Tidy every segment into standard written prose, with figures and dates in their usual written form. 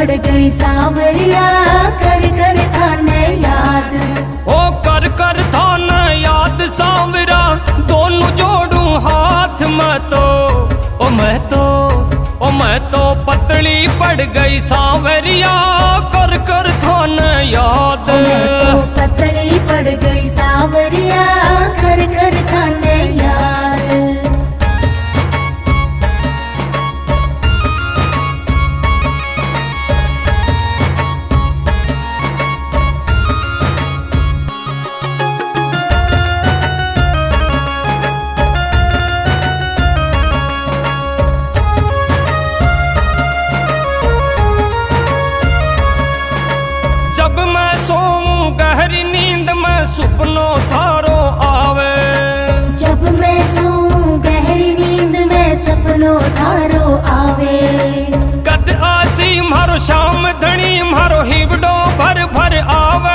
पड़ गई सांवरिया, कर कर थाने याद। ओ कर कर थाने याद सांवरा, दोनों जोड़ू हाथ में तो ओ मैं तो पतली पड़ गई सांवरिया, कर कर थाने याद। मैं तो पतली पड़ गई सांवरिया, कर कर थाने याद। जब मैं सोऊं गहरी नींद में सुपनों थारो आवे, जब मैं सोऊं गहरी नींद में सपनों थारो आवे। कद आसी मारो शाम धनी मारो हिवड़ो भर भर आवे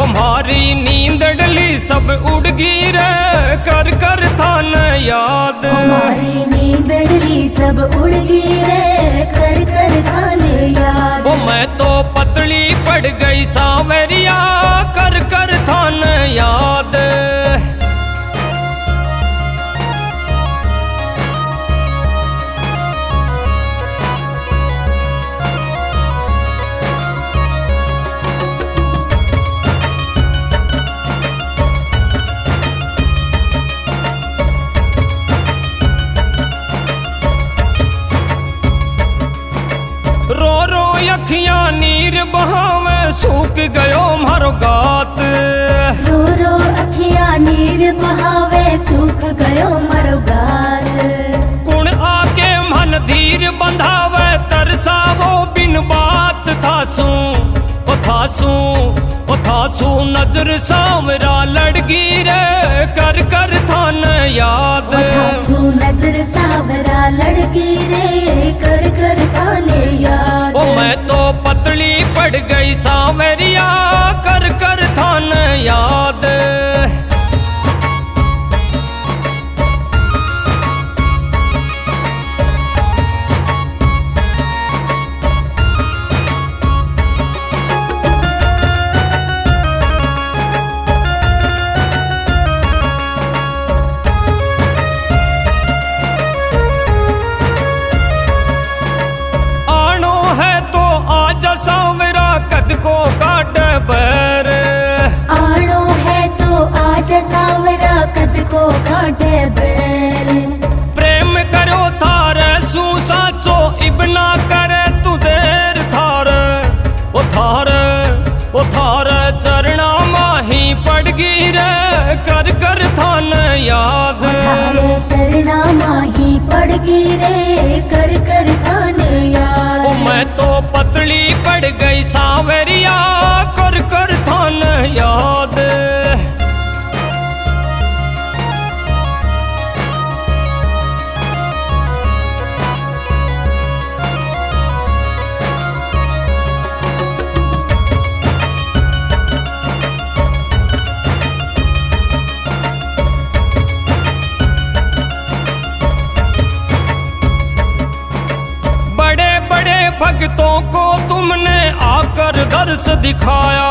मारी नींद डली सब उड़ गई रे, कर कर थाने याद। हमारी नींद डली सब उड़ गई रे, कर कर थाने याद। ओ मैं तो पतली पड़ गई सांवरिया, कर कर थाने याद। रो रो अखियां नीर बहावे, सूख गयो मारो गात। रो रो अखियां नीर बहावे, सूख गयो मारो गात। कुण आके मन धीर बंधावे, तरसावो बिन बात थासू नजर सांवरा लड़गी रे, कर कर थाने याद। थासू नजर सांवरा लड़गी रे, कर कर थाने याद। ओ मैं तो पतली पड़ गई सांवरिया, कर कर थाने याद। सांवरा कद को काट बैर, आनो है तो आज सांवरा कद को काटे बैर। प्रेम करो थारे सू साचो, इबना करे तू देर थारे ओ थारे चरणा माही पड़गी रे, कर कर थाने याद। थारे चरणा माही पड़गी रे, कर कर थाने याद। ओ मैं तो पतली पड़ गई सांवरिया, कर कर थाने याद। बड़े बड़े भक्तों को तुमने आकर दर्श दिखाया,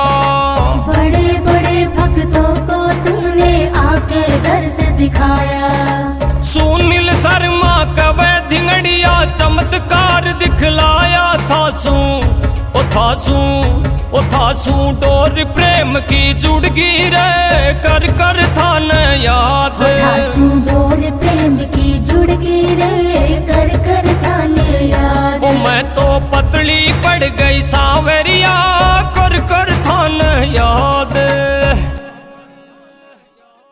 बड़े बड़े भक्तों को तुमने आके दर्श दिखाया। सुनील शर्मा कवे धिंगड़िया चमत्कार दिखलाया, थासू डोर प्रेम की जुड़गी रे, कर कर थाने याद। थासू डोर प्रेम की जुड़गी रे, कर कर थाने याद। मैं तो पतली पड़ गई सांवरिया,